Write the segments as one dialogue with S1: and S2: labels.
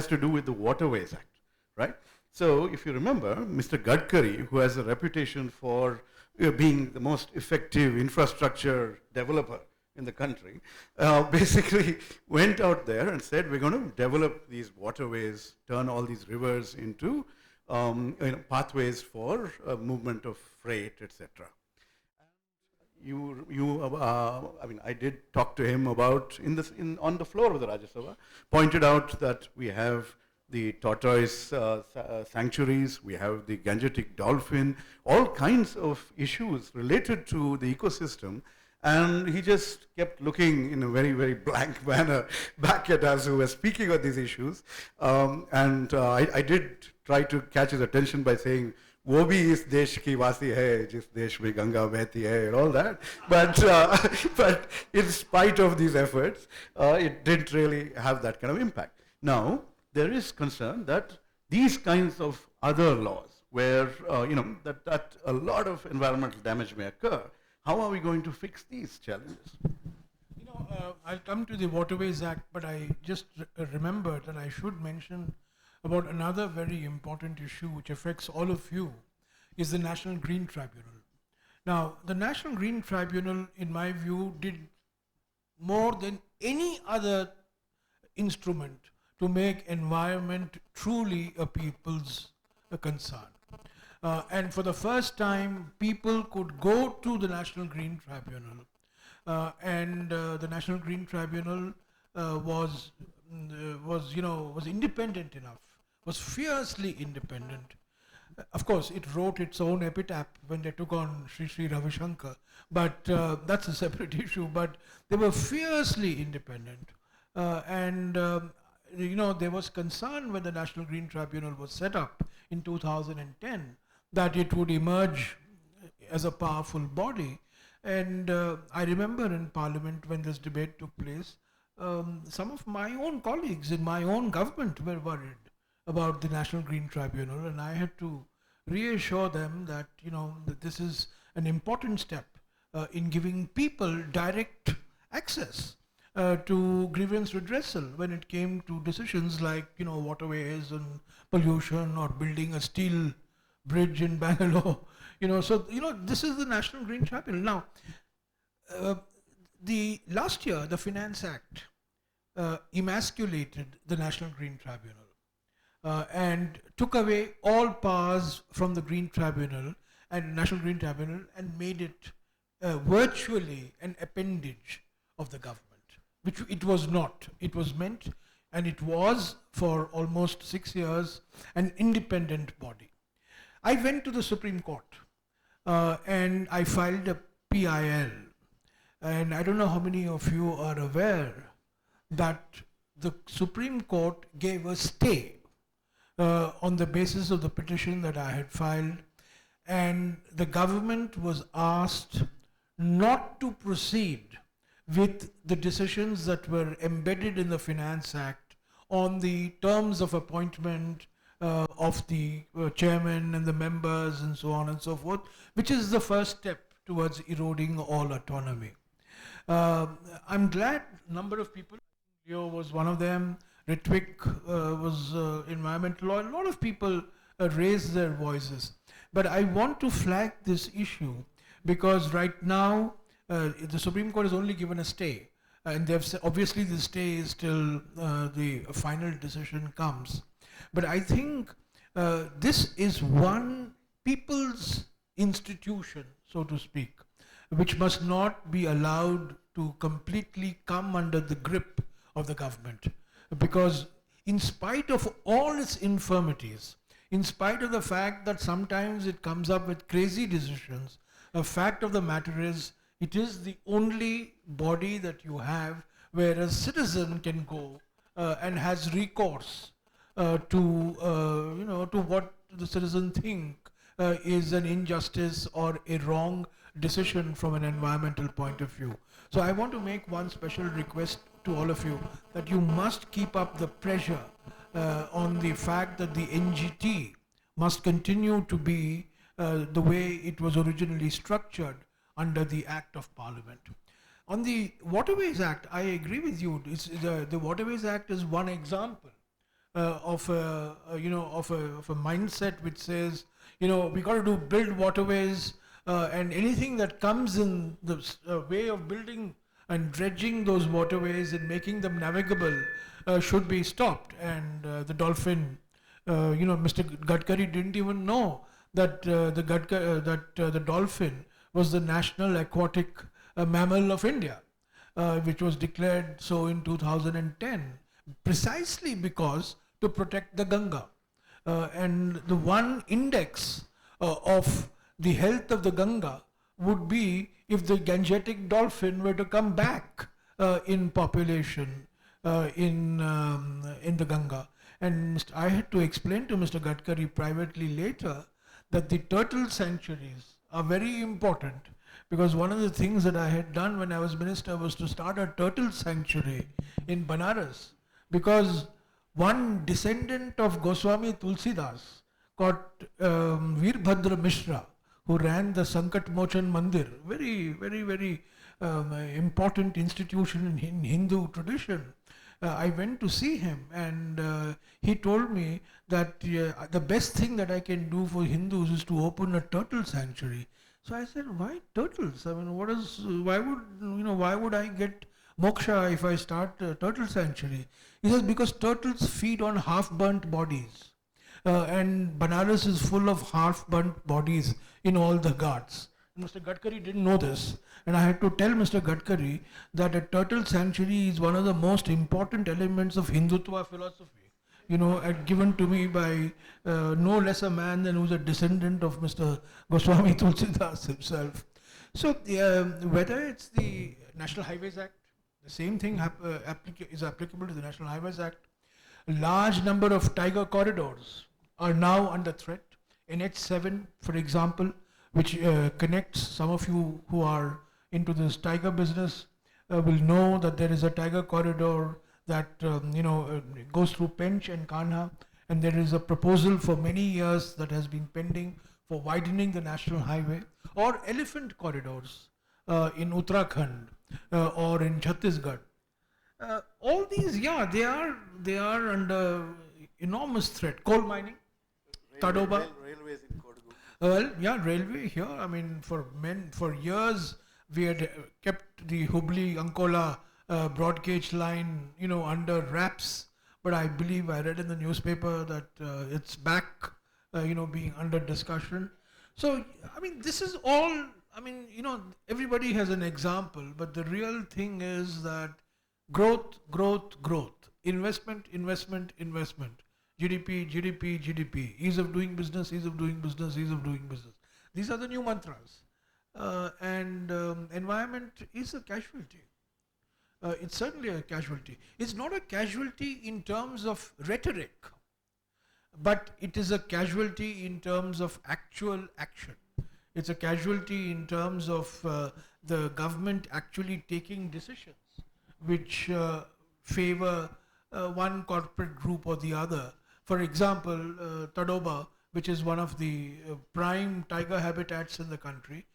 S1: has to do with the Waterways Act, right? So if you remember, Mr. Gadkari, who has a reputation for being the most effective infrastructure developer in the country, basically went out there and said, we're going to develop these waterways, turn all these rivers into pathways for movement of freight, etc. I did talk to him about on the floor of the Rajya Sabha, pointed out that we have the tortoise sanctuaries, we have the Gangetic dolphin, all kinds of issues related to the ecosystem. And he just kept looking in a very, very blank manner back at us who were speaking on these issues. I did try to catch his attention by saying, वो भी इस देश की वासी है जिस देश में गंगा बहती है and all that. But in spite of these efforts, it didn't really have that kind of impact. Now, there is concern that these kinds of other laws where, that a lot of environmental damage may occur, how are we going to fix these challenges?
S2: I'll come to the Waterways Act, but I just remembered that I should mention about another very important issue which affects all of you, is the National Green Tribunal. Now, the National Green Tribunal, in my view, did more than any other instrument to make environment truly a people's concern. And for the first time, people could go to the National Green Tribunal, and the National Green Tribunal was independent enough, was fiercely independent. Of course, it wrote its own epitaph when they took on Sri Ravi Shankar, but that's a separate issue. But they were fiercely independent, there was concern when the National Green Tribunal was set up in 2010 that it would emerge as a powerful body. And I remember in Parliament when this debate took place, some of my own colleagues in my own government were worried about the National Green Tribunal, and I had to reassure them that, that this is an important step in giving people direct access to grievance redressal when it came to decisions like, waterways and pollution or building a steel bridge in Bangalore. This is the National Green Tribunal. Now, last year, the Finance Act emasculated the National Green Tribunal and took away all powers from the Green Tribunal and National Green Tribunal and made it virtually an appendage of the government, which it was not. It was meant, and it was for almost 6 years, an independent body. I went to the Supreme Court and I filed a PIL, and I don't know how many of you are aware that the Supreme Court gave a stay on the basis of the petition that I had filed, and the government was asked not to proceed with the decisions that were embedded in the Finance Act on the terms of appointment of the chairman and the members and so on and so forth, which is the first step towards eroding all autonomy. I'm glad a number of people, Leo was one of them, Ritwik was environmental law, a lot of people raised their voices. But I want to flag this issue because right now the Supreme Court has only given a stay, and they've said, obviously the stay is till the final decision comes. But I think this is one people's institution, so to speak, which must not be allowed to completely come under the grip of the government. Because in spite of all its infirmities, in spite of the fact that sometimes it comes up with crazy decisions, the fact of the matter is, it is the only body that you have where a citizen can go and has recourse to what the citizen think is an injustice or a wrong decision from an environmental point of view. So I want to make one special request to all of you that you must keep up the pressure on the fact that the NGT must continue to be the way it was originally structured under the Act of Parliament. On the Waterways Act, I agree with you. The Waterways Act is one example of a mindset which says, we got to build waterways, and anything that comes in the way of building and dredging those waterways and making them navigable should be stopped. And the dolphin, Mr. Gadkari didn't even know that the dolphin was the national aquatic mammal of India, which was declared so in 2010, precisely because to protect the Ganga. And the one index of the health of the Ganga would be if the Gangetic dolphin were to come back in population in the Ganga. And I had to explain to Mr. Gadkari privately later that the turtle sanctuaries are very important, because one of the things that I had done when I was minister was to start a turtle sanctuary in Banaras, because one descendant of Goswami Tulsidas, called Veerbhadra Mishra, who ran the Sankat Mochan Mandir, very important institution in Hindu tradition. I went to see him, and he told me that the best thing that I can do for Hindus is to open a turtle sanctuary. So I said, why turtles? I mean, why would I get moksha if I start a turtle sanctuary? He says, because turtles feed on half-burnt bodies. And Banaras is full of half-burnt bodies in all the ghats. Mr. Gadkari didn't know this, and I had to tell Mr. Gadkari that a turtle sanctuary is one of the most important elements of Hindutva philosophy, given to me by no less a man than who's a descendant of Mr. Goswami Tulsidas himself. So whether it's the National Highways Act, the same thing is applicable to the National Highways Act. A large number of tiger corridors are now under threat. NH7, for example, which connects, some of you who are into this tiger business will know that there is a tiger corridor that goes through Pench and Kanha, and there is a proposal for many years that has been pending for widening the national highway, or elephant corridors in Uttarakhand or in Chhattisgarh. All these, they are under enormous threat. Coal mining, Tadoba.
S1: Railways in Kodagu.
S2: Well, yeah, railway here. I mean, for years we had kept the Hubli-Ankola broad gauge line, under wraps. But I believe I read in the newspaper that it's back, being under discussion. So, I mean, this is all. I mean, everybody has an example, but the real thing is that growth, investment. GDP, ease of doing business. These are the new mantras. And environment is a casualty. It's certainly a casualty. It's not a casualty in terms of rhetoric, but it is a casualty in terms of actual action. It's a casualty in terms of the government actually taking decisions which favor one corporate group or the other. For example, Tadoba, which is one of the prime tiger habitats in the country,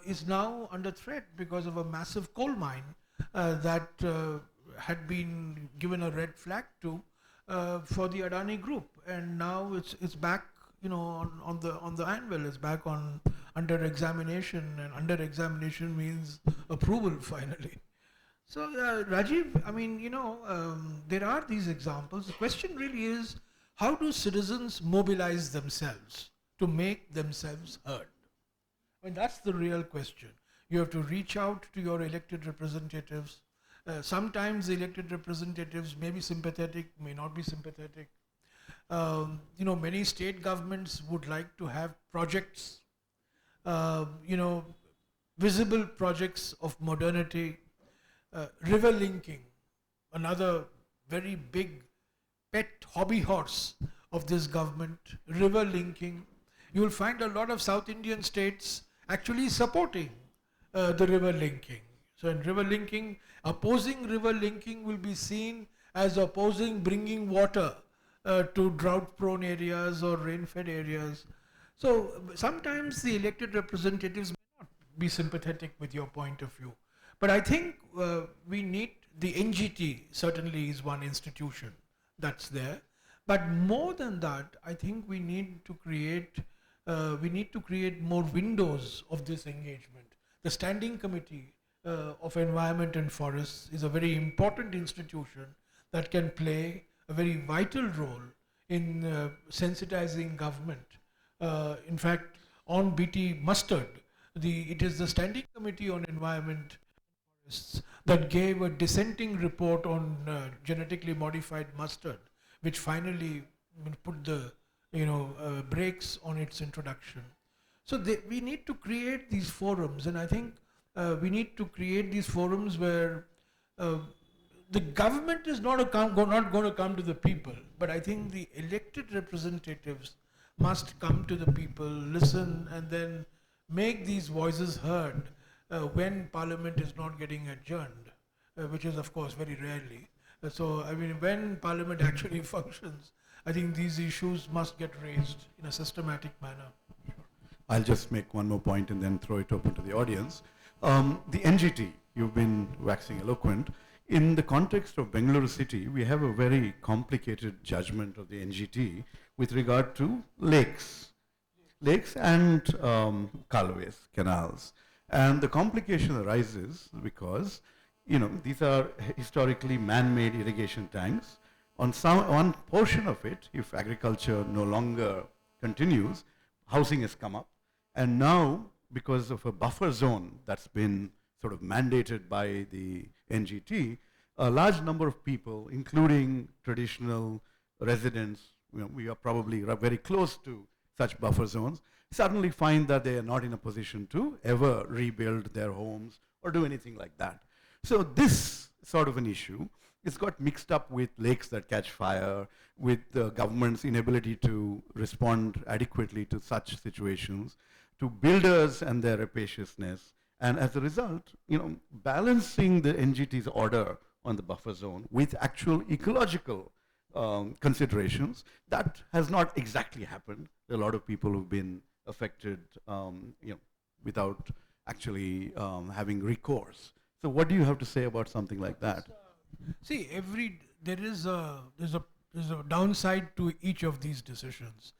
S2: is now under threat because of a massive coal mine that had been given a red flag to for the Adani group, and now it's back, on the anvil. It's back under examination, and under examination means approval finally. So Rajiv, I mean, there are these examples. The question really is, how do citizens mobilize themselves to make themselves heard? I mean, that's the real question. You have to reach out to your elected representatives. Sometimes the elected representatives may be sympathetic, may not be sympathetic. Many state governments would like to have projects, visible projects of modernity. River linking, another very big pet hobby horse of this government. River linking. You will find a lot of South Indian states actually supporting the river linking. So in river linking, opposing river linking will be seen as opposing bringing water to drought-prone areas or rain-fed areas. So sometimes the elected representatives may not be sympathetic with your point of view. But I think we need, the NGT certainly is one institution that's there. But more than that, I think we need to create more windows of this engagement. The Standing Committee of Environment and Forests is a very important institution that can play a very vital role in sensitizing government. In fact, on BT mustard, it is the Standing Committee on Environment that gave a dissenting report on genetically modified mustard, which finally put the brakes on its introduction. So we need to create these forums, and I think we need to create these forums where uh, the government is not going to come to the people, but I think the elected representatives must come to the people, listen, and then make these voices heard when Parliament is not getting adjourned, which is, of course, very rarely. So, I mean, when Parliament actually functions, I think these issues must get raised in a systematic manner.
S1: I'll just make one more point and then throw it open to the audience. The NGT, you've been waxing eloquent. In the context of Bengaluru city, we have a very complicated judgment of the NGT with regard to lakes and kalways, canals. And the complication arises because, these are historically man-made irrigation tanks. On one portion of it, if agriculture no longer continues, housing has come up. And now, because of a buffer zone that's been sort of mandated by the NGT, a large number of people, including traditional residents, we are probably very close to such buffer zones, suddenly find that they are not in a position to ever rebuild their homes or do anything like that. So this sort of an issue, it's got mixed up with lakes that catch fire, with the government's inability to respond adequately to such situations, to builders and their rapaciousness, and as a result, balancing the NGT's order on the buffer zone with actual ecological considerations, that has not exactly happened. There are a lot of people who've been affected, without actually having recourse. So, what do you have to say about something like that?
S2: See, there's a downside to each of these decisions.